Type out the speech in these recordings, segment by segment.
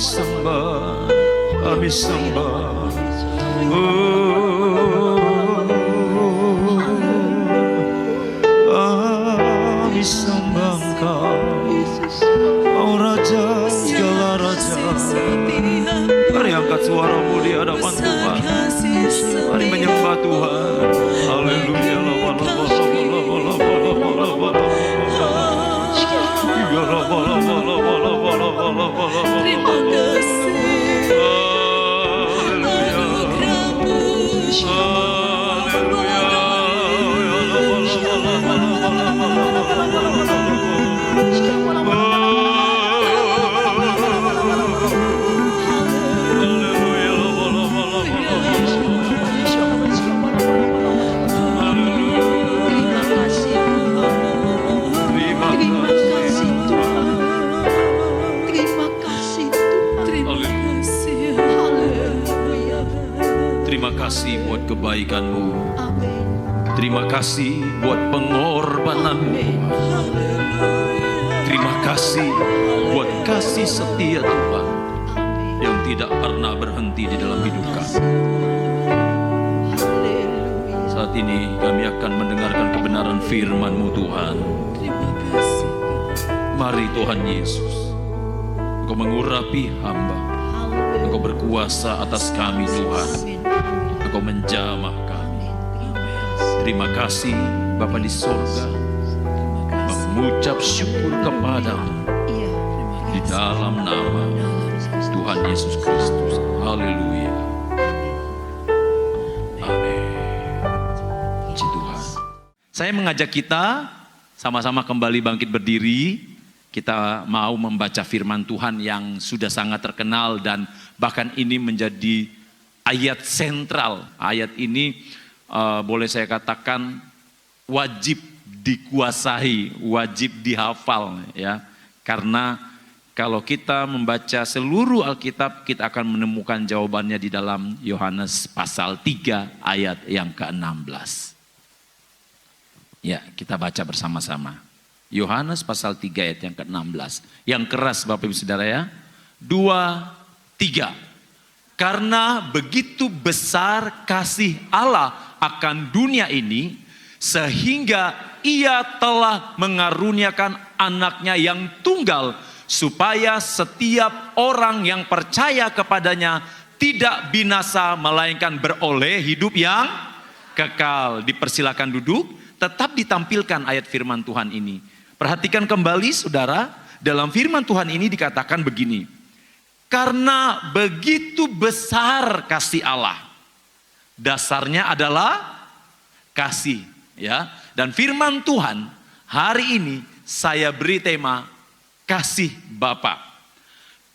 sembah, kami sembah. Kami sembah Engkau, Kau Raja, segala Raja. Mari angkat suaramu di hadapan Tuhan. Mari menyembah Tuhan. Haleluya. Terima kasih. Terima kasih buat kebaikan-Mu. Terima kasih buat pengorbanan-Mu. Terima kasih buat kasih setia Tuhan yang tidak pernah berhenti di dalam hidup kami. Saat ini kami akan mendengarkan kebenaran firman-Mu Tuhan. Mari Tuhan Yesus, Engkau mengurapi hamba. Engkau berkuasa atas kami Tuhan. Engkau menjamah kami. Terima kasih Bapa di sorga, mengucap syukur kepadamu di dalam nama Tuhan Yesus Kristus. Haleluya. Amin. Puji Tuhan. Saya mengajak kita sama-sama kembali bangkit berdiri. Kita mau membaca firman Tuhan yang sudah sangat terkenal dan bahkan ini menjadi ayat sentral. Ayat ini boleh saya katakan wajib dikuasai, wajib dihafal ya. Karena kalau kita membaca seluruh Alkitab, kita akan menemukan jawabannya di dalam Yohanes pasal 3 ayat yang ke-16. Ya, kita baca bersama-sama. Yohanes pasal 3 ayat yang ke-16. Yang keras Bapak Ibu Saudara ya. 2, 3. Karena begitu besar kasih Allah akan dunia ini, sehingga Ia telah mengaruniakan anaknya yang tunggal, supaya setiap orang yang percaya kepadanya tidak binasa, melainkan beroleh hidup yang kekal. Dipersilakan duduk, tetap ditampilkan ayat firman Tuhan ini. Perhatikan kembali saudara, dalam firman Tuhan ini dikatakan begini. Karena begitu besar kasih Allah. Dasarnya adalah kasih, ya. Dan firman Tuhan hari ini saya beri tema kasih Bapa.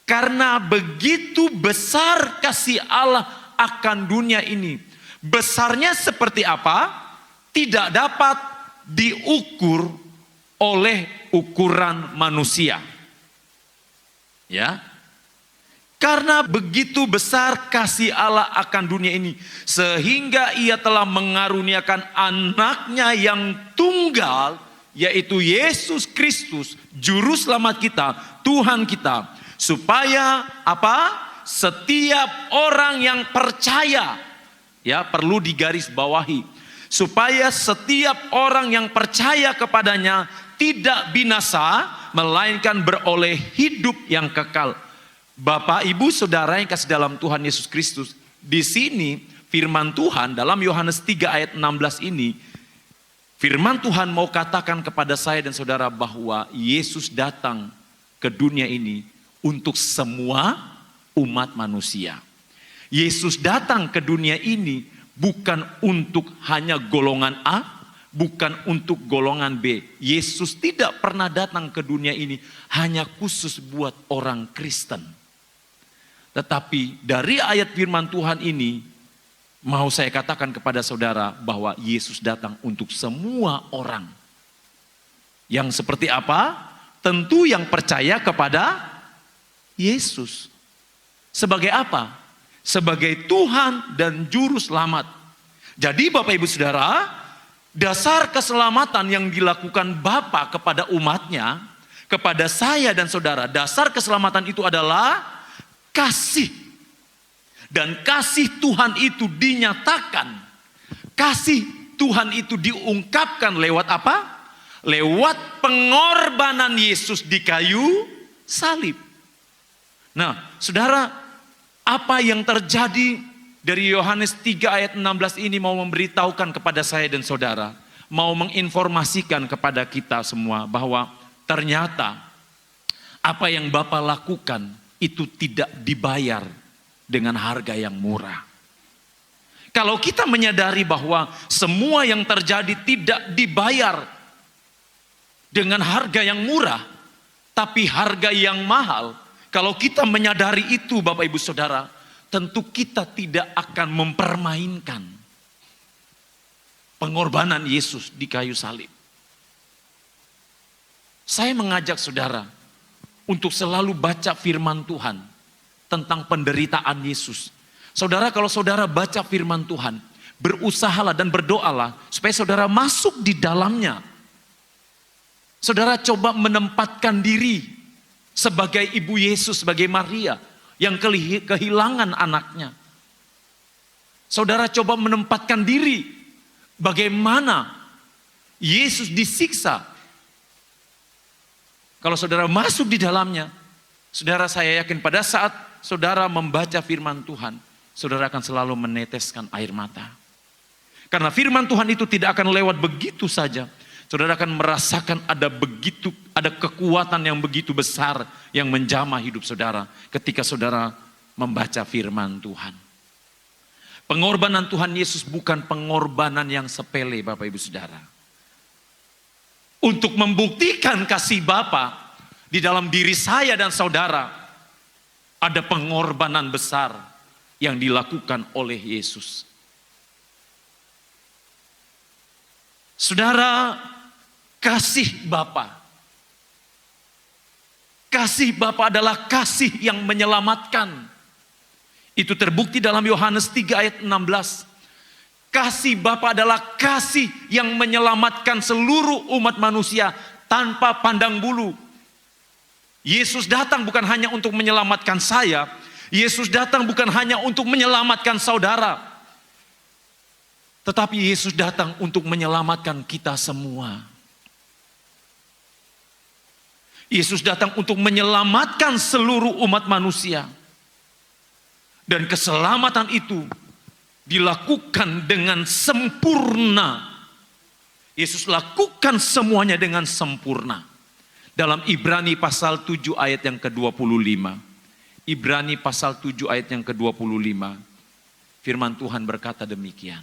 Karena begitu besar kasih Allah akan dunia ini. Besarnya seperti apa? Tidak dapat diukur oleh ukuran manusia. Ya. Karena begitu besar kasih Allah akan dunia ini, sehingga Ia telah mengaruniakan anaknya yang tunggal, yaitu Yesus Kristus, juru selamat kita, Tuhan kita, supaya apa? Setiap orang yang percaya, ya perlu digaris bawahi, supaya setiap orang yang percaya kepadanya tidak binasa, melainkan beroleh hidup yang kekal. Bapak, Ibu, Saudara yang kasih dalam Tuhan Yesus Kristus, di sini firman Tuhan dalam Yohanes 3 ayat 16 ini, firman Tuhan mau katakan kepada saya dan saudara bahwa Yesus datang ke dunia ini untuk semua umat manusia. Yesus datang ke dunia ini bukan untuk hanya golongan A, bukan untuk golongan B. Yesus tidak pernah datang ke dunia ini hanya khusus buat orang Kristen. Tetapi dari ayat firman Tuhan ini, mau saya katakan kepada saudara bahwa Yesus datang untuk semua orang. Yang seperti apa? Tentu yang percaya kepada Yesus. Sebagai apa? Sebagai Tuhan dan Juru Selamat. Jadi Bapak Ibu Saudara, dasar keselamatan yang dilakukan Bapa kepada umatnya, kepada saya dan saudara, dasar keselamatan itu adalah kasih. Dan kasih Tuhan itu dinyatakan. Kasih Tuhan itu diungkapkan lewat apa? Lewat pengorbanan Yesus di kayu salib. Nah, saudara, apa yang terjadi dari Yohanes 3 ayat 16 ini mau memberitahukan kepada saya dan saudara, mau menginformasikan kepada kita semua bahwa ternyata apa yang Bapa lakukan itu tidak dibayar dengan harga yang murah. Kalau kita menyadari bahwa semua yang terjadi tidak dibayar dengan harga yang murah, tapi harga yang mahal. Kalau kita menyadari itu Bapak Ibu Saudara, tentu kita tidak akan mempermainkan pengorbanan Yesus di kayu salib. Saya mengajak saudara untuk selalu baca firman Tuhan tentang penderitaan Yesus. Saudara, kalau saudara baca firman Tuhan, berusahalah dan berdoalah supaya saudara masuk di dalamnya. Saudara coba menempatkan diri sebagai ibu Yesus, sebagai Maria yang kehilangan anaknya. Saudara coba menempatkan diri bagaimana Yesus disiksa. Kalau saudara masuk di dalamnya, saudara, saya yakin pada saat saudara membaca firman Tuhan, saudara akan selalu meneteskan air mata. Karena firman Tuhan itu tidak akan lewat begitu saja. Saudara akan merasakan ada kekuatan yang begitu besar yang menjamah hidup saudara ketika saudara membaca firman Tuhan. Pengorbanan Tuhan Yesus bukan pengorbanan yang sepele Bapak Ibu Saudara. Untuk membuktikan kasih Bapa di dalam diri saya dan saudara, ada pengorbanan besar yang dilakukan oleh Yesus. Saudara, kasih Bapa. Kasih Bapa adalah kasih yang menyelamatkan. Itu terbukti dalam Yohanes 3 ayat 16. Kasih Bapa adalah kasih yang menyelamatkan seluruh umat manusia tanpa pandang bulu. Yesus datang bukan hanya untuk menyelamatkan saya. Yesus datang bukan hanya untuk menyelamatkan saudara. Tetapi Yesus datang untuk menyelamatkan kita semua. Yesus datang untuk menyelamatkan seluruh umat manusia. Dan keselamatan itu dilakukan dengan sempurna. Yesus lakukan semuanya dengan sempurna. Dalam Ibrani pasal 7 ayat yang ke-25. Ibrani pasal 7 ayat yang ke-25. Firman Tuhan berkata demikian.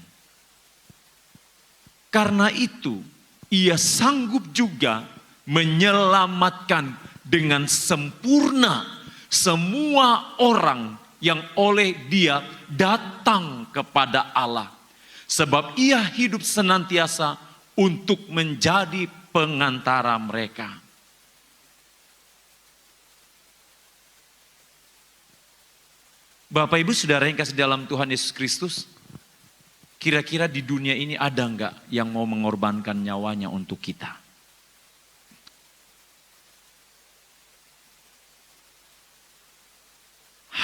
Karena itu ia sanggup juga menyelamatkan dengan sempurna semua orang yang oleh Dia datang kepada Allah. Sebab Ia hidup senantiasa untuk menjadi pengantara mereka. Bapak Ibu Saudara yang kasih dalam Tuhan Yesus Kristus, kira-kira di dunia ini ada enggak yang mau mengorbankan nyawanya untuk kita?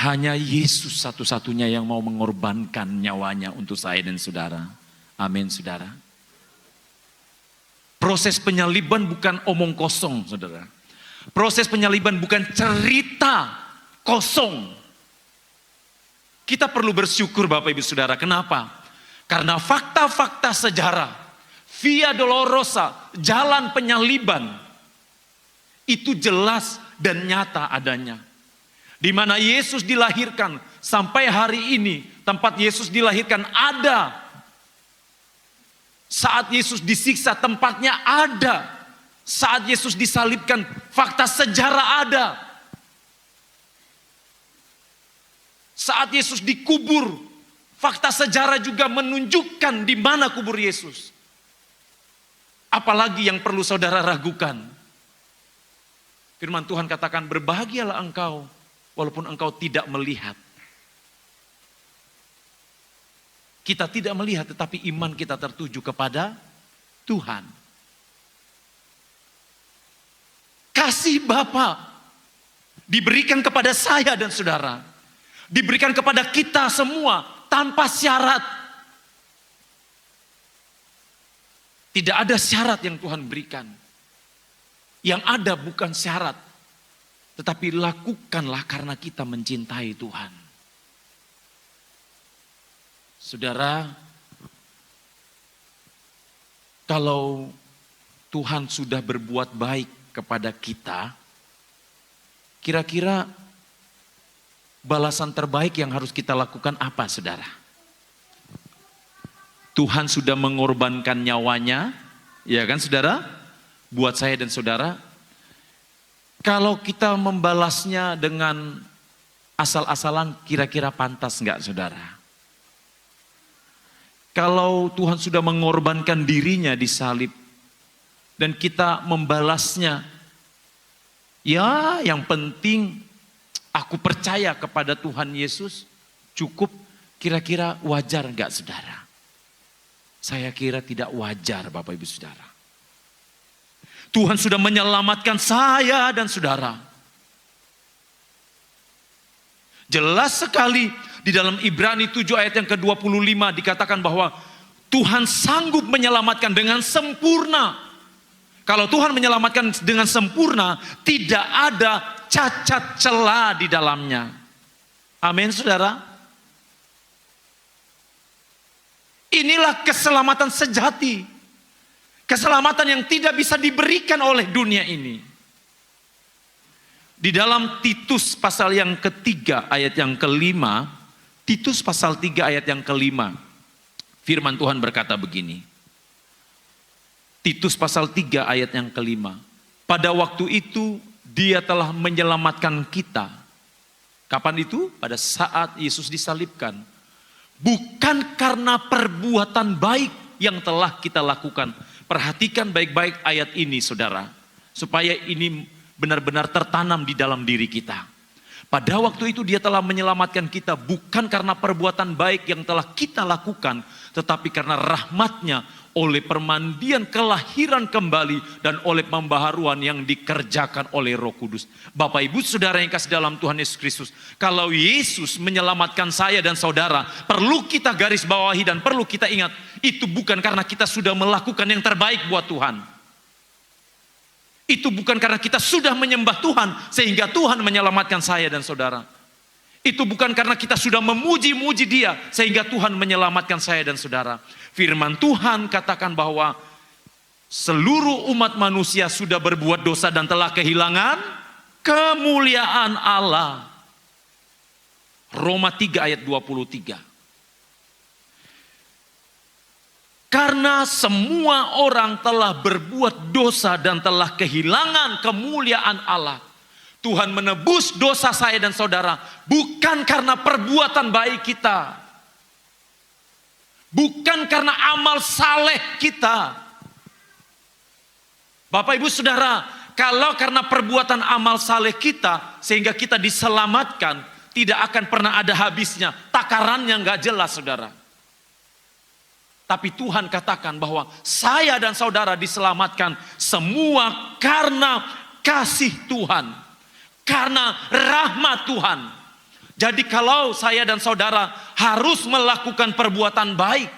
Hanya Yesus satu-satunya yang mau mengorbankan nyawanya untuk saya dan saudara. Amin saudara. Proses penyaliban bukan omong kosong saudara. Proses penyaliban bukan cerita kosong. Kita perlu bersyukur Bapak Ibu Saudara. Kenapa? Karena fakta-fakta sejarah, Via Dolorosa, jalan penyaliban, itu jelas dan nyata adanya. Di mana Yesus dilahirkan, sampai hari ini tempat Yesus dilahirkan ada. Saat Yesus disiksa tempatnya ada. Saat Yesus disalibkan fakta sejarah ada. Saat Yesus dikubur, fakta sejarah juga menunjukkan di mana kubur Yesus. Apalagi yang perlu saudara ragukan. Firman Tuhan katakan, berbahagialah engkau walaupun engkau tidak melihat. Kita tidak melihat tetapi iman kita tertuju kepada Tuhan. Kasih Bapa diberikan kepada saya dan saudara. Diberikan kepada kita semua tanpa syarat. Tidak ada syarat yang Tuhan berikan. Yang ada bukan syarat, tetapi lakukanlah karena kita mencintai Tuhan. Saudara, kalau Tuhan sudah berbuat baik kepada kita, kira-kira balasan terbaik yang harus kita lakukan apa, saudara? Tuhan sudah mengorbankan nyawanya, ya kan saudara? Buat saya dan saudara. Kalau kita membalasnya dengan asal-asalan, kira-kira pantas enggak, saudara? Kalau Tuhan sudah mengorbankan dirinya di salib dan kita membalasnya, ya yang penting aku percaya kepada Tuhan Yesus, cukup, kira-kira wajar enggak, saudara? Saya kira tidak wajar, Bapak Ibu Saudara. Tuhan sudah menyelamatkan saya dan saudara. Jelas sekali di dalam Ibrani 7 ayat yang ke-25 dikatakan bahwa Tuhan sanggup menyelamatkan dengan sempurna. Kalau Tuhan menyelamatkan dengan sempurna, tidak ada cacat celah di dalamnya. Amin, saudara. Inilah keselamatan sejati. Keselamatan yang tidak bisa diberikan oleh dunia ini. Di dalam Titus pasal yang ketiga ayat yang kelima, Titus pasal 3 ayat yang kelima, firman Tuhan berkata begini. Titus pasal 3 ayat yang kelima. Pada waktu itu dia telah menyelamatkan kita. Kapan itu? Pada saat Yesus disalibkan. Bukan karena perbuatan baik yang telah kita lakukan. Perhatikan baik-baik ayat ini, saudara. Supaya ini benar-benar tertanam di dalam diri kita. Pada waktu itu dia telah menyelamatkan kita bukan karena perbuatan baik yang telah kita lakukan, tetapi karena rahmat-Nya oleh permandian kelahiran kembali dan oleh pembaharuan yang dikerjakan oleh Roh Kudus. Bapak Ibu Saudara yang kasih dalam Tuhan Yesus Kristus, kalau Yesus menyelamatkan saya dan saudara, perlu kita garis bawahi dan perlu kita ingat, itu bukan karena kita sudah melakukan yang terbaik buat Tuhan. Itu bukan karena kita sudah menyembah Tuhan sehingga Tuhan menyelamatkan saya dan saudara. Itu bukan karena kita sudah memuji-muji Dia sehingga Tuhan menyelamatkan saya dan saudara. Firman Tuhan katakan bahwa seluruh umat manusia sudah berbuat dosa dan telah kehilangan kemuliaan Allah. Roma 3 ayat 23. Karena semua orang telah berbuat dosa dan telah kehilangan kemuliaan Allah. Tuhan menebus dosa saya dan saudara bukan karena perbuatan baik kita. Bukan karena amal saleh kita. Bapak Ibu Saudara, kalau karena perbuatan amal saleh kita sehingga kita diselamatkan, tidak akan pernah ada habisnya. Takarannya nggak jelas, saudara. Tapi Tuhan katakan bahwa saya dan saudara diselamatkan semua karena kasih Tuhan. Karena rahmat Tuhan. Jadi kalau saya dan saudara harus melakukan perbuatan baik,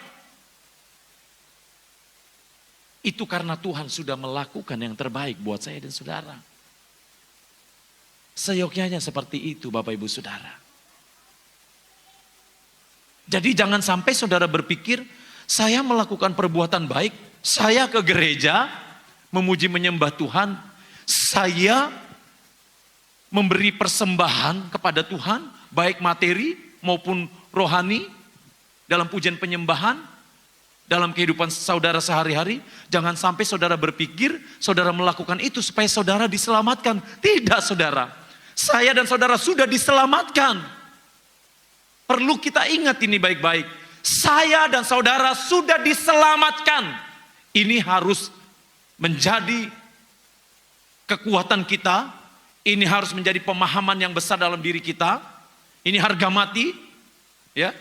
itu karena Tuhan sudah melakukan yang terbaik buat saya dan saudara. Seyogyanya seperti itu, Bapak Ibu Saudara. Jadi jangan sampai saudara berpikir, saya melakukan perbuatan baik, saya ke gereja, memuji menyembah Tuhan, saya memberi persembahan kepada Tuhan, baik materi maupun rohani, dalam pujian penyembahan, dalam kehidupan saudara sehari-hari. Jangan sampai saudara berpikir, saudara melakukan itu supaya saudara diselamatkan. Tidak, saudara. Saya dan saudara sudah diselamatkan. Perlu kita ingat ini baik-baik. Saya dan saudara sudah diselamatkan. Ini harus menjadi kekuatan kita. Ini harus menjadi pemahaman yang besar dalam diri kita. Ini harga mati. Ya.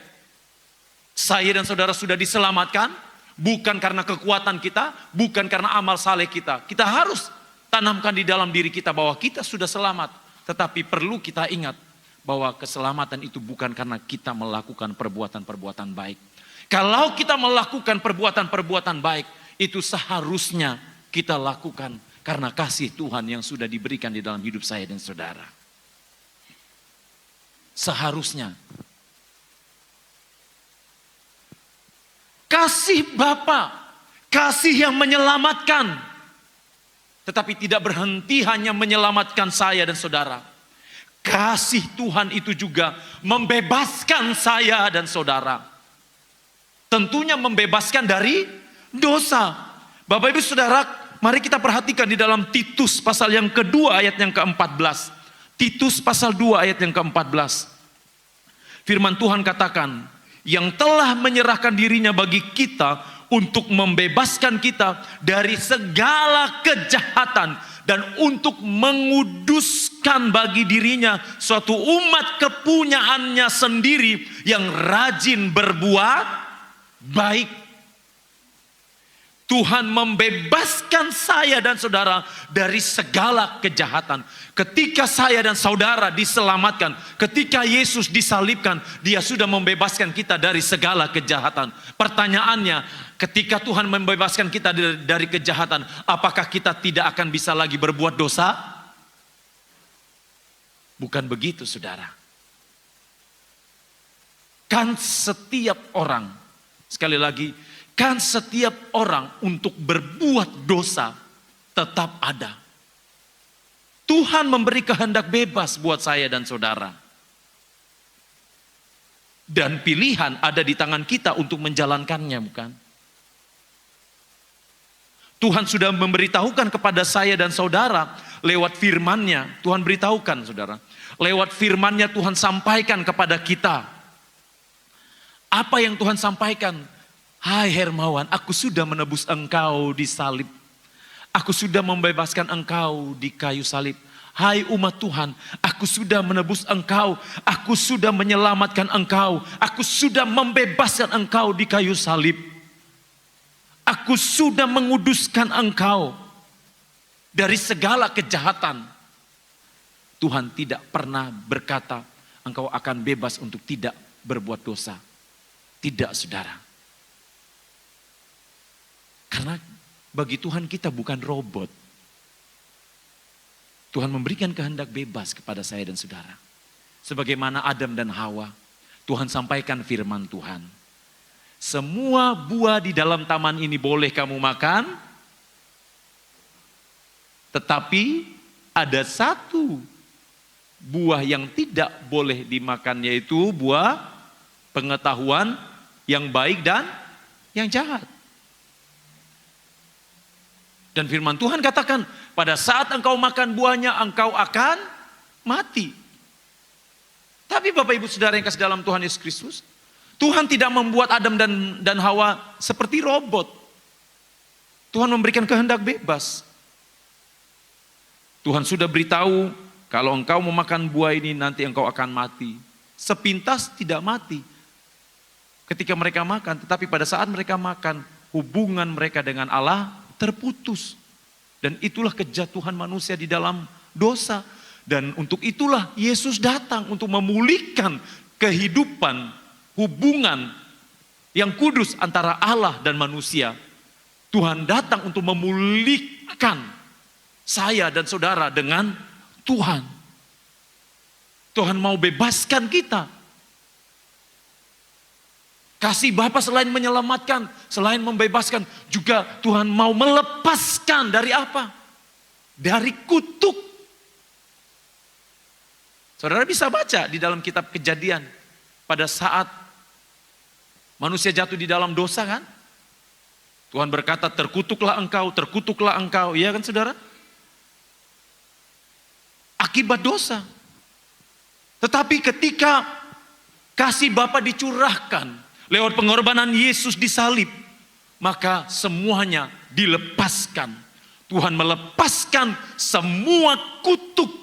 Saya dan saudara sudah diselamatkan. Bukan karena kekuatan kita. Bukan karena amal saleh kita. Kita harus tanamkan di dalam diri kita bahwa kita sudah selamat. Tetapi perlu kita ingat bahwa keselamatan itu bukan karena kita melakukan perbuatan-perbuatan baik. Kalau kita melakukan perbuatan-perbuatan baik, itu seharusnya kita lakukan karena kasih Tuhan yang sudah diberikan di dalam hidup saya dan saudara. Seharusnya. Kasih Bapa, kasih yang menyelamatkan. Tetapi tidak berhenti hanya menyelamatkan saya dan saudara. Kasih Tuhan itu juga membebaskan saya dan saudara. Tentunya membebaskan dari dosa. Bapak ibu saudara, mari kita perhatikan di dalam Titus pasal yang kedua ayat yang ke-14. Titus pasal 2 ayat yang ke-14. Firman Tuhan katakan, yang telah menyerahkan dirinya bagi kita untuk membebaskan kita dari segala kejahatan dan untuk menguduskan bagi dirinya suatu umat kepunyaannya sendiri yang rajin berbuat baik. Tuhan membebaskan saya dan saudara dari segala kejahatan. Ketika saya dan saudara diselamatkan, ketika Yesus disalibkan, Dia sudah membebaskan kita dari segala kejahatan. Pertanyaannya, ketika Tuhan membebaskan kita dari kejahatan, apakah kita tidak akan bisa lagi berbuat dosa? Bukan begitu, saudara. Kan setiap orang, sekali lagi, kan setiap orang untuk berbuat dosa tetap ada. Tuhan memberi kehendak bebas buat saya dan saudara. Dan pilihan ada di tangan kita untuk menjalankannya, bukan? Tuhan sudah memberitahukan kepada saya dan saudara lewat firman-Nya. Tuhan beritahukan, saudara. Lewat firman-Nya Tuhan sampaikan kepada kita. Apa yang Tuhan sampaikan? Hai Hermawan, aku sudah menebus engkau di salib. Aku sudah membebaskan engkau di kayu salib. Hai umat Tuhan, aku sudah menebus engkau. Aku sudah menyelamatkan engkau. Aku sudah membebaskan engkau di kayu salib. Aku sudah menguduskan engkau dari segala kejahatan. Tuhan tidak pernah berkata, engkau akan bebas untuk tidak berbuat dosa. Tidak, saudara. Karena bagi Tuhan kita bukan robot. Tuhan memberikan kehendak bebas kepada saya dan saudara. Sebagaimana Adam dan Hawa, Tuhan sampaikan firman Tuhan. Semua buah di dalam taman ini boleh kamu makan, tetapi ada satu buah yang tidak boleh dimakan, yaitu buah pengetahuan yang baik dan yang jahat. Dan firman Tuhan katakan, pada saat engkau makan buahnya, engkau akan mati. Tapi Bapak Ibu Saudara yang kasih dalam Tuhan Yesus Kristus, Tuhan tidak membuat Adam dan Hawa seperti robot. Tuhan memberikan kehendak bebas. Tuhan sudah beritahu, kalau engkau memakan buah ini nanti engkau akan mati. Sepintas tidak mati ketika mereka makan, tetapi pada saat mereka makan, hubungan mereka dengan Allah terputus. Dan itulah kejatuhan manusia di dalam dosa. Dan untuk itulah Yesus datang untuk memulihkan kehidupan, hubungan yang kudus antara Allah dan manusia. Tuhan datang untuk memulihkan saya dan saudara dengan Tuhan. Tuhan mau bebaskan kita. Kasih Bapa selain menyelamatkan, selain membebaskan, juga Tuhan mau melepaskan dari apa? Dari kutuk. Saudara bisa baca di dalam kitab Kejadian, pada saat manusia jatuh di dalam dosa kan? Tuhan berkata, terkutuklah engkau, iya kan saudara? Akibat dosa. Tetapi ketika kasih Bapa dicurahkan, lewat pengorbanan Yesus di salib, maka semuanya dilepaskan. Tuhan melepaskan semua kutuk.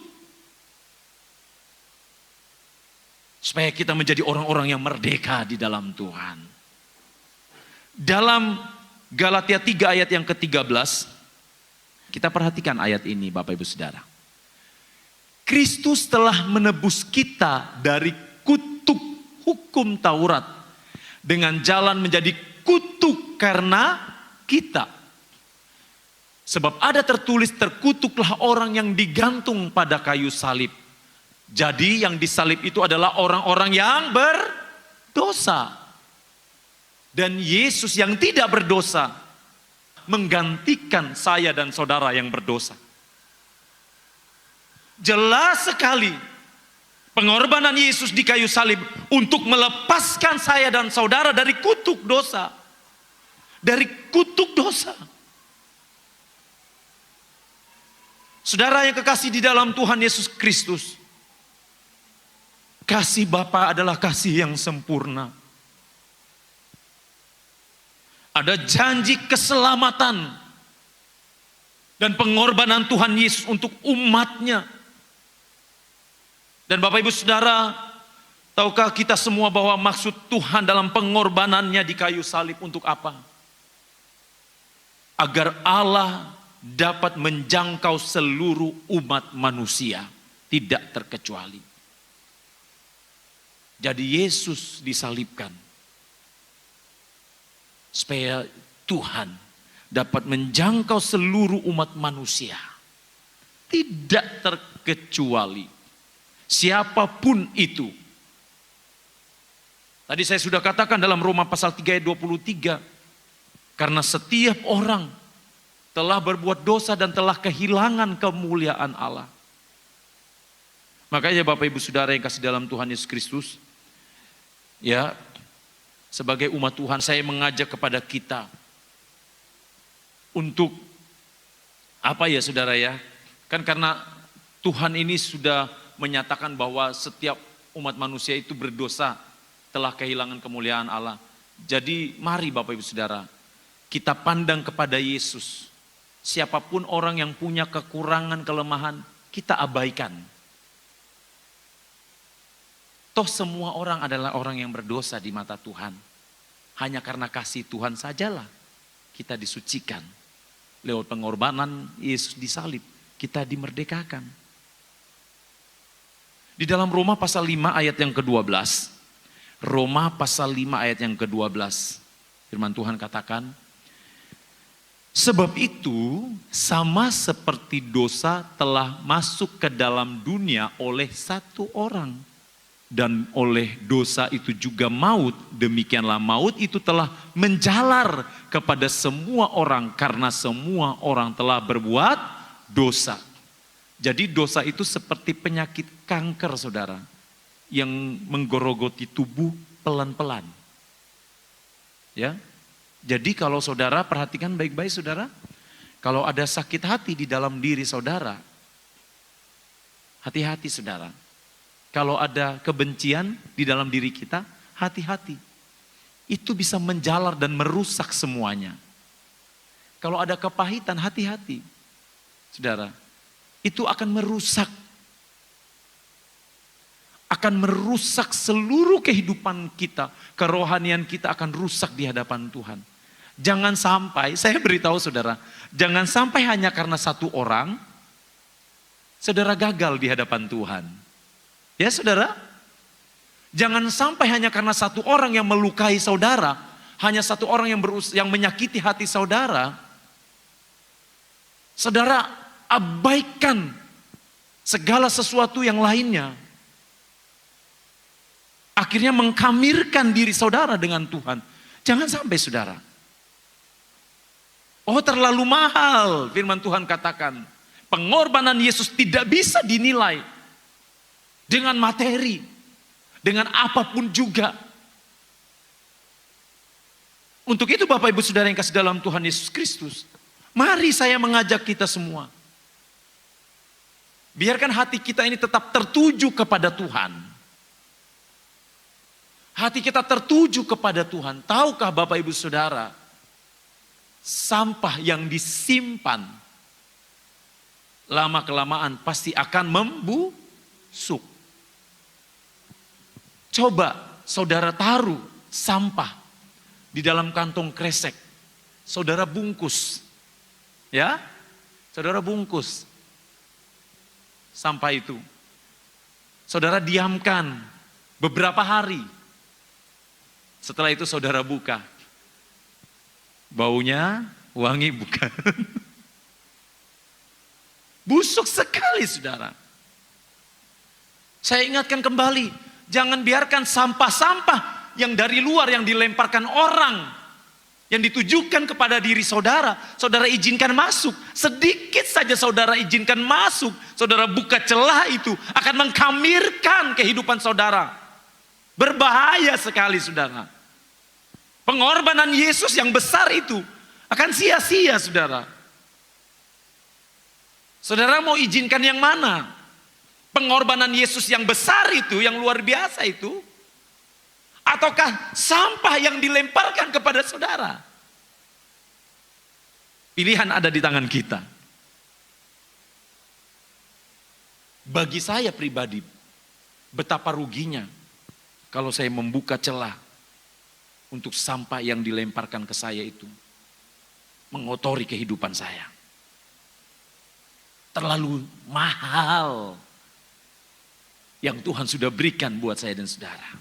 Supaya kita menjadi orang-orang yang merdeka di dalam Tuhan. Dalam Galatia 3 ayat yang ke-13, kita perhatikan ayat ini Bapak Ibu Saudara. Kristus telah menebus kita dari kutuk hukum Taurat dengan jalan menjadi kutuk karena kita. Sebab ada tertulis, terkutuklah orang yang digantung pada kayu salib. Jadi yang disalib itu adalah orang-orang yang berdosa. Dan Yesus yang tidak berdosa menggantikan saya dan saudara yang berdosa. Jelas sekali pengorbanan Yesus di kayu salib untuk melepaskan saya dan saudara dari kutuk dosa. Dari kutuk dosa. Saudara yang kekasih di dalam Tuhan Yesus Kristus, kasih Bapa adalah kasih yang sempurna. Ada janji keselamatan dan pengorbanan Tuhan Yesus untuk umatnya. Dan Bapak Ibu Saudara, tahukah kita semua bahwa maksud Tuhan dalam pengorbanannya di kayu salib untuk apa? Agar Allah dapat menjangkau seluruh umat manusia, tidak terkecuali. Jadi Yesus disalibkan supaya Tuhan dapat menjangkau seluruh umat manusia, tidak terkecuali siapapun itu. Tadi saya sudah katakan dalam Roma pasal 3 ayat 23, karena setiap orang telah berbuat dosa dan telah kehilangan kemuliaan Allah. Makanya Bapak Ibu Saudara yang kasih dalam Tuhan Yesus Kristus, ya, sebagai umat Tuhan saya mengajak kepada kita untuk apa ya saudara ya? Kan karena Tuhan ini sudah menyatakan bahwa setiap umat manusia itu berdosa, telah kehilangan kemuliaan Allah. Jadi mari Bapak Ibu Saudara, kita pandang kepada Yesus. Siapapun orang yang punya kekurangan, kelemahan, kita abaikan. Toh semua orang adalah orang yang berdosa di mata Tuhan. Hanya karena kasih Tuhan sajalah kita disucikan. Lewat pengorbanan Yesus disalib, kita dimerdekakan. Di dalam Roma pasal 5 ayat yang ke-12. Roma pasal 5 ayat yang ke-12. Firman Tuhan katakan, sebab itu sama seperti dosa telah masuk ke dalam dunia oleh satu orang. Dan oleh dosa itu juga maut. Demikianlah maut itu telah menjalar kepada semua orang. Karena semua orang telah berbuat dosa. Jadi dosa itu seperti penyakit kanker saudara. Yang menggorogoti tubuh pelan-pelan. Ya. Jadi kalau saudara perhatikan baik-baik saudara, kalau ada sakit hati di dalam diri saudara, hati-hati saudara. Kalau ada kebencian di dalam diri kita, hati-hati. Itu bisa menjalar dan merusak semuanya. Kalau ada kepahitan, hati-hati. Saudara, itu akan merusak. Akan merusak seluruh kehidupan kita. Kerohanian kita akan rusak di hadapan Tuhan. Jangan sampai, saya beritahu saudara, jangan sampai hanya karena satu orang, saudara gagal di hadapan Tuhan. Ya saudara, jangan sampai hanya karena satu orang yang melukai saudara, hanya satu orang yang menyakiti hati saudara, saudara abaikan segala sesuatu yang lainnya. Akhirnya mengkamirkan diri saudara dengan Tuhan. Jangan sampai saudara. Oh terlalu mahal, firman Tuhan katakan. Pengorbanan Yesus tidak bisa dinilai dengan materi, dengan apapun juga. Untuk itu Bapak Ibu Saudara yang kasih dalam Tuhan Yesus Kristus, mari saya mengajak kita semua. Biarkan hati kita ini tetap tertuju kepada Tuhan. Hati kita tertuju kepada Tuhan. Tahukah Bapak Ibu Saudara, sampah yang disimpan lama-kelamaan pasti akan membusuk. Coba saudara taruh sampah di dalam kantong kresek. Saudara bungkus. Ya? Saudara bungkus sampah itu. Saudara diamkan beberapa hari. Setelah itu saudara buka. Baunya wangi bukan. Busuk sekali saudara. Saya ingatkan kembali, jangan biarkan sampah-sampah yang dari luar yang dilemparkan orang, yang ditujukan kepada diri saudara, saudara izinkan masuk. Sedikit saja saudara izinkan masuk, saudara buka celah itu, akan mengkhamirkan kehidupan saudara. Berbahaya sekali saudara. Pengorbanan Yesus yang besar itu akan sia-sia saudara. Saudara mau izinkan yang mana? Pengorbanan Yesus yang besar itu, yang luar biasa itu, ataukah sampah yang dilemparkan kepada saudara? Pilihan ada di tangan kita. Bagi saya pribadi, betapa ruginya kalau saya membuka celah untuk sampah yang dilemparkan ke saya itu mengotori kehidupan saya. Terlalu mahal yang Tuhan sudah berikan buat saya dan saudara.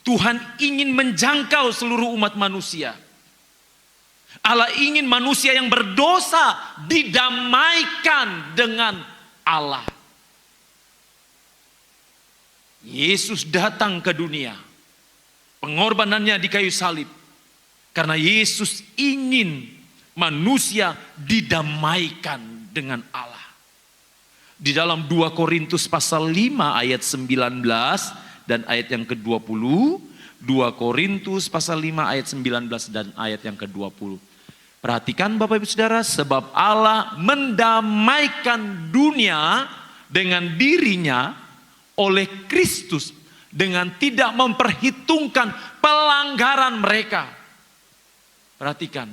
Tuhan ingin menjangkau seluruh umat manusia. Allah ingin manusia yang berdosa didamaikan dengan Allah. Yesus datang ke dunia. Pengorbanannya di kayu salib. Karena Yesus ingin manusia didamaikan dengan Allah. Di dalam 2 Korintus pasal 5 ayat 19 dan ayat yang ke-20. 2 Korintus pasal 5 ayat 19 dan ayat yang ke-20. Perhatikan Bapak Ibu Saudara, sebab Allah mendamaikan dunia dengan dirinya oleh Kristus dengan tidak memperhitungkan pelanggaran mereka. Perhatikan,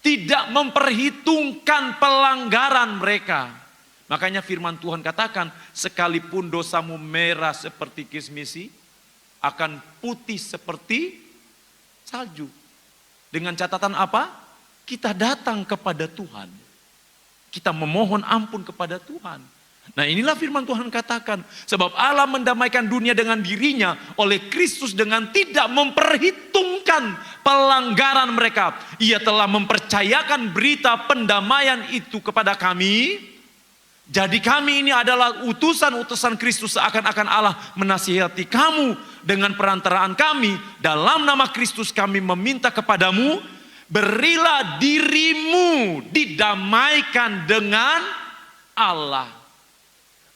tidak memperhitungkan pelanggaran mereka. Makanya firman Tuhan katakan, sekalipun dosamu merah seperti kismisi, akan putih seperti salju. Dengan catatan apa? Kita datang kepada Tuhan. Kita memohon ampun kepada Tuhan. Nah inilah firman Tuhan katakan, sebab Allah mendamaikan dunia dengan dirinya oleh Kristus dengan tidak memperhitungkan pelanggaran mereka. Ia telah mempercayakan berita pendamaian itu kepada kami. Jadi kami ini adalah utusan-utusan Kristus, seakan-akan Allah menasihati kamu dengan perantaraan kami. Dalam nama Kristus kami meminta kepadamu, berilah dirimu didamaikan dengan Allah.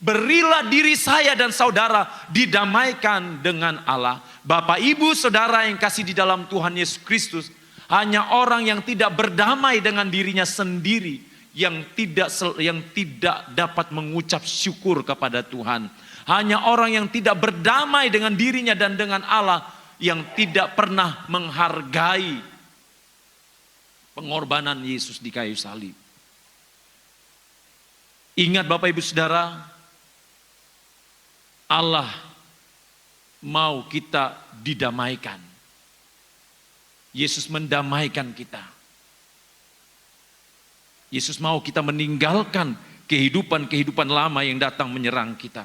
Berilah diri saya dan saudara didamaikan dengan Allah. Bapak ibu saudara yang kasih di dalam Tuhan Yesus Kristus, hanya orang yang tidak berdamai dengan dirinya sendiri yang tidak dapat mengucap syukur kepada Tuhan. Hanya orang yang tidak berdamai dengan dirinya dan dengan Allah yang tidak pernah menghargai pengorbanan Yesus di kayu salib. Ingat Bapak Ibu Saudara, Allah mau kita didamaikan. Yesus mendamaikan kita. Yesus mau kita meninggalkan kehidupan-kehidupan lama yang datang menyerang kita.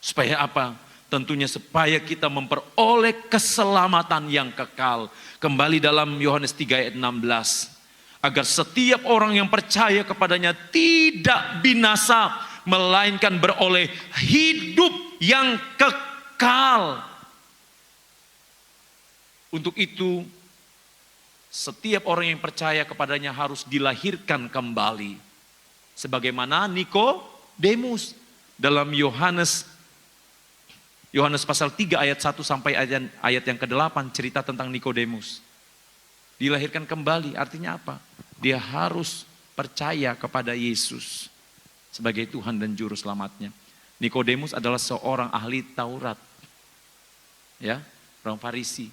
Supaya apa? Tentunya supaya kita memperoleh keselamatan yang kekal. Kembali dalam Yohanes 3 ayat 16. Agar setiap orang yang percaya kepadanya tidak binasa, melainkan beroleh hidup yang kekal. Untuk itu, setiap orang yang percaya kepadanya harus dilahirkan kembali. Sebagaimana Nikodemus dalam Yohanes pasal 3 ayat 1 sampai ayat yang ke-8 cerita tentang Nikodemus. Dilahirkan kembali artinya apa? Dia harus percaya kepada Yesus sebagai Tuhan dan Juru Selamatnya. Nikodemus adalah seorang ahli Taurat. Ya, orang Farisi.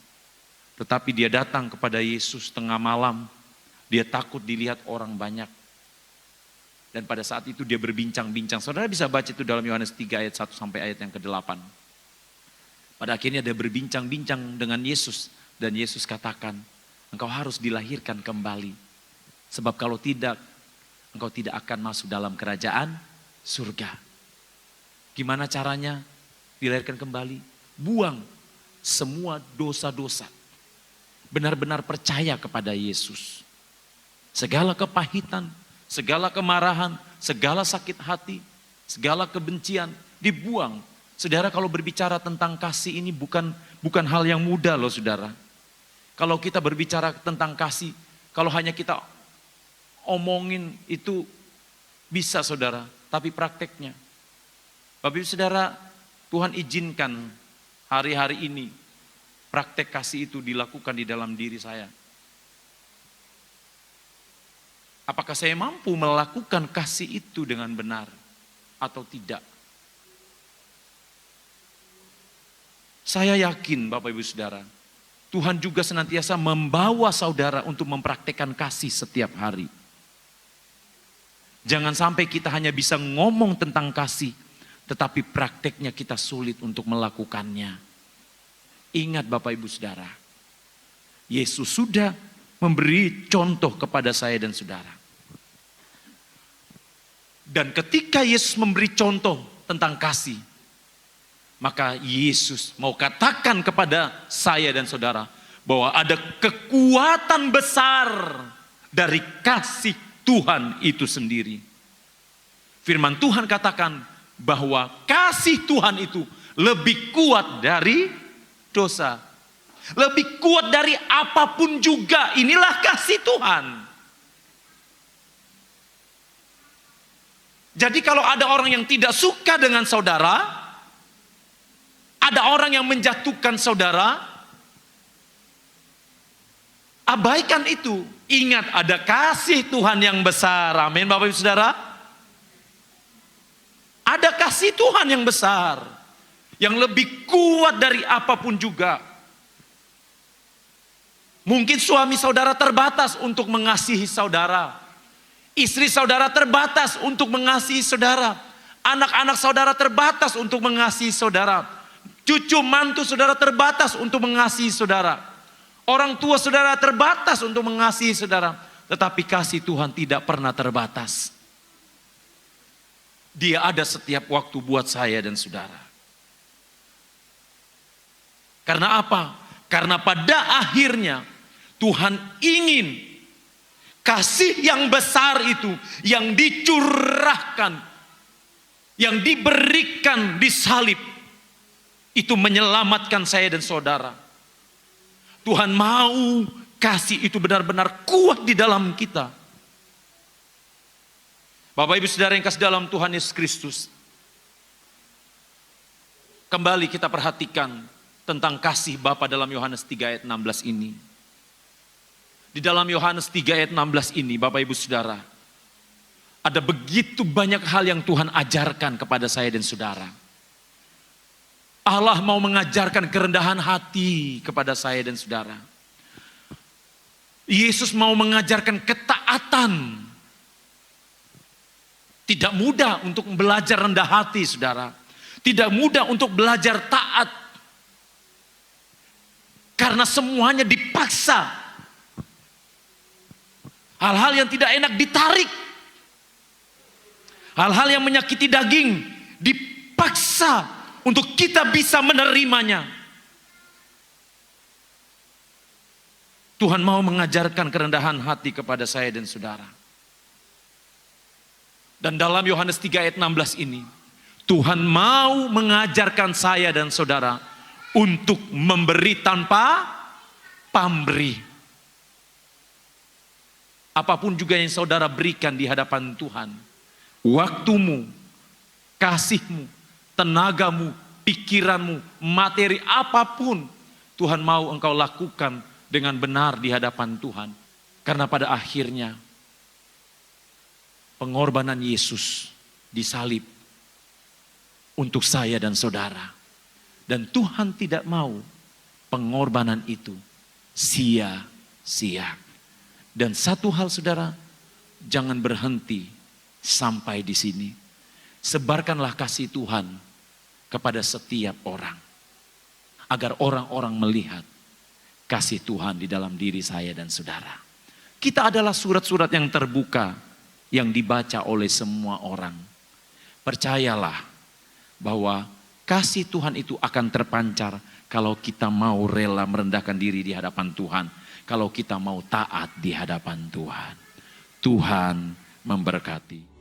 Tetapi dia datang kepada Yesus tengah malam. Dia takut dilihat orang banyak. Dan pada saat itu dia berbincang-bincang. Saudara bisa baca itu dalam Yohanes 3 ayat 1 sampai ayat yang ke-8. Pada akhirnya dia berbincang-bincang dengan Yesus. Dan Yesus katakan, engkau harus dilahirkan kembali. Sebab kalau tidak, engkau tidak akan masuk dalam kerajaan surga. Gimana caranya dilahirkan kembali? Buang semua dosa-dosa. Benar-benar percaya kepada Yesus. Segala kepahitan, segala kemarahan, segala sakit hati, segala kebencian dibuang. Saudara, kalau berbicara tentang kasih ini bukan hal yang mudah loh saudara. Kalau kita berbicara tentang kasih, kalau hanya kita omongin itu bisa saudara, tapi prakteknya. Bapak Ibu Saudara, Tuhan izinkan hari-hari ini praktek kasih itu dilakukan di dalam diri saya. Apakah saya mampu melakukan kasih itu dengan benar atau tidak? Saya yakin Bapak Ibu Saudara, Tuhan juga senantiasa membawa saudara untuk mempraktekkan kasih setiap hari. Jangan sampai kita hanya bisa ngomong tentang kasih, tetapi prakteknya kita sulit untuk melakukannya. Ingat Bapak Ibu Saudara, Yesus sudah memberi contoh kepada saya dan saudara. Dan ketika Yesus memberi contoh tentang kasih, maka Yesus mau katakan kepada saya dan saudara bahwa ada kekuatan besar dari kasih Tuhan itu sendiri. Firman Tuhan katakan bahwa kasih Tuhan itu lebih kuat dari dosa. Lebih kuat dari apapun juga. Inilah kasih Tuhan. Jadi kalau ada orang yang tidak suka dengan saudara, ada orang yang menjatuhkan saudara, abaikan itu. Ingat ada kasih Tuhan yang besar. Amin Bapak Ibu Saudara. Ada kasih Tuhan yang besar, yang lebih kuat dari apapun juga. Mungkin suami saudara terbatas untuk mengasihi saudara. Istri saudara terbatas untuk mengasihi saudara. Anak-anak saudara terbatas untuk mengasihi saudara. Cucu mantu saudara terbatas untuk mengasihi saudara. Orang tua saudara terbatas untuk mengasihi saudara. Tetapi kasih Tuhan tidak pernah terbatas. Dia ada setiap waktu buat saya dan saudara. Karena apa? Karena pada akhirnya Tuhan ingin kasih yang besar itu, yang dicurahkan, yang diberikan di salib, itu menyelamatkan saya dan saudara. Tuhan mau kasih itu benar-benar kuat di dalam kita. Bapak Ibu Saudara yang kasih dalam Tuhan Yesus Kristus, kembali kita perhatikan tentang kasih Bapa dalam Yohanes 3 ayat 16 ini. Di dalam Yohanes 3 ayat 16 ini Bapak Ibu Saudara, ada begitu banyak hal yang Tuhan ajarkan kepada saya dan saudara. Allah mau mengajarkan kerendahan hati kepada saya dan saudara. Yesus mau mengajarkan ketaatan. Tidak mudah untuk belajar rendah hati, saudara. Tidak mudah untuk belajar taat. Karena semuanya dipaksa. Hal-hal yang tidak enak ditarik. Hal-hal yang menyakiti daging dipaksa untuk kita bisa menerimanya. Tuhan mau mengajarkan kerendahan hati kepada saya dan saudara. Dan dalam Yohanes 3 ayat 16 ini, Tuhan mau mengajarkan saya dan saudara untuk memberi tanpa pamrih. Apapun juga yang saudara berikan di hadapan Tuhan, waktumu, kasihmu, tenagamu, pikiranmu, materi apapun, Tuhan mau engkau lakukan dengan benar di hadapan Tuhan. Karena pada akhirnya, pengorbanan Yesus disalib untuk saya dan saudara. Dan Tuhan tidak mau pengorbanan itu sia-sia. Dan satu hal saudara, jangan berhenti sampai di sini. Sebarkanlah kasih Tuhan kepada setiap orang. Agar orang-orang melihat kasih Tuhan di dalam diri saya dan saudara. Kita adalah surat-surat yang terbuka, yang dibaca oleh semua orang. Percayalah, bahwa kasih Tuhan itu akan terpancar kalau kita mau rela merendahkan diri di hadapan Tuhan. Kalau kita mau taat di hadapan Tuhan. Tuhan memberkati.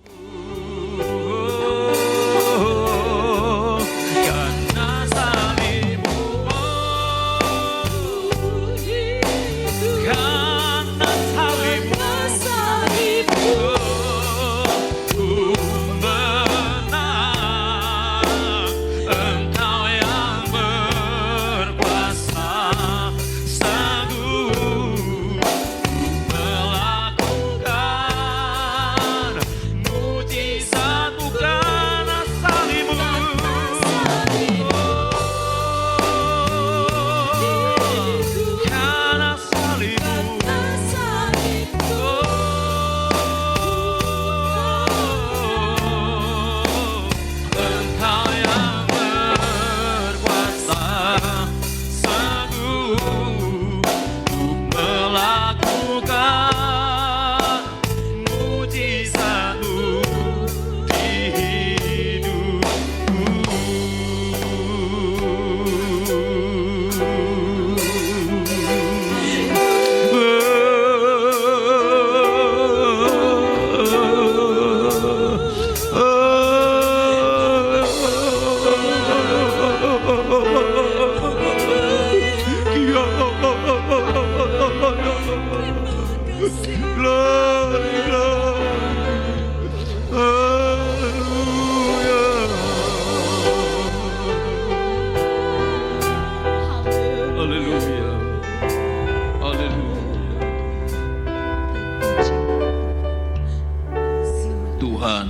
Tuhan,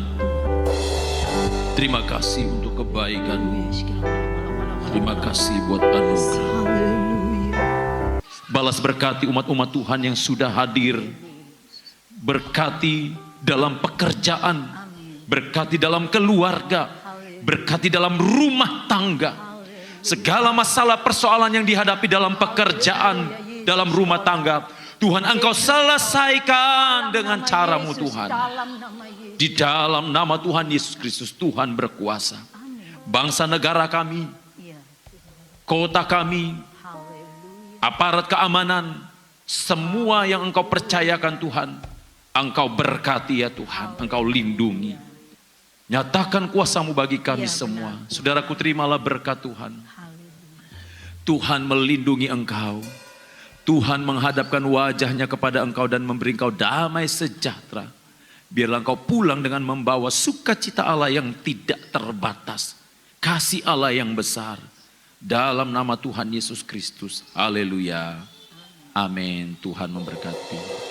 terima kasih untuk kebaikan-Mu. Terima kasih buat anugerah. Balas berkati umat-umat Tuhan yang sudah hadir. Berkati dalam pekerjaan, berkati dalam keluarga, berkati dalam rumah tangga. Segala masalah persoalan yang dihadapi dalam pekerjaan, dalam rumah tangga, Tuhan Engkau selesaikan dengan cara-Mu Tuhan. Di dalam nama Tuhan Yesus Kristus, Tuhan berkuasa. Bangsa negara kami, kota kami, aparat keamanan, semua yang Engkau percayakan Tuhan, Engkau berkati ya Tuhan, Engkau lindungi. Nyatakan kuasa-Mu bagi kami semua. Saudaraku, terimalah berkat Tuhan. Tuhan melindungi engkau. Tuhan menghadapkan wajahnya kepada engkau dan memberi engkau damai sejahtera. Biarlah engkau pulang dengan membawa sukacita Allah yang tidak terbatas. Kasih Allah yang besar. Dalam nama Tuhan Yesus Kristus. Haleluya. Amin. Tuhan memberkati.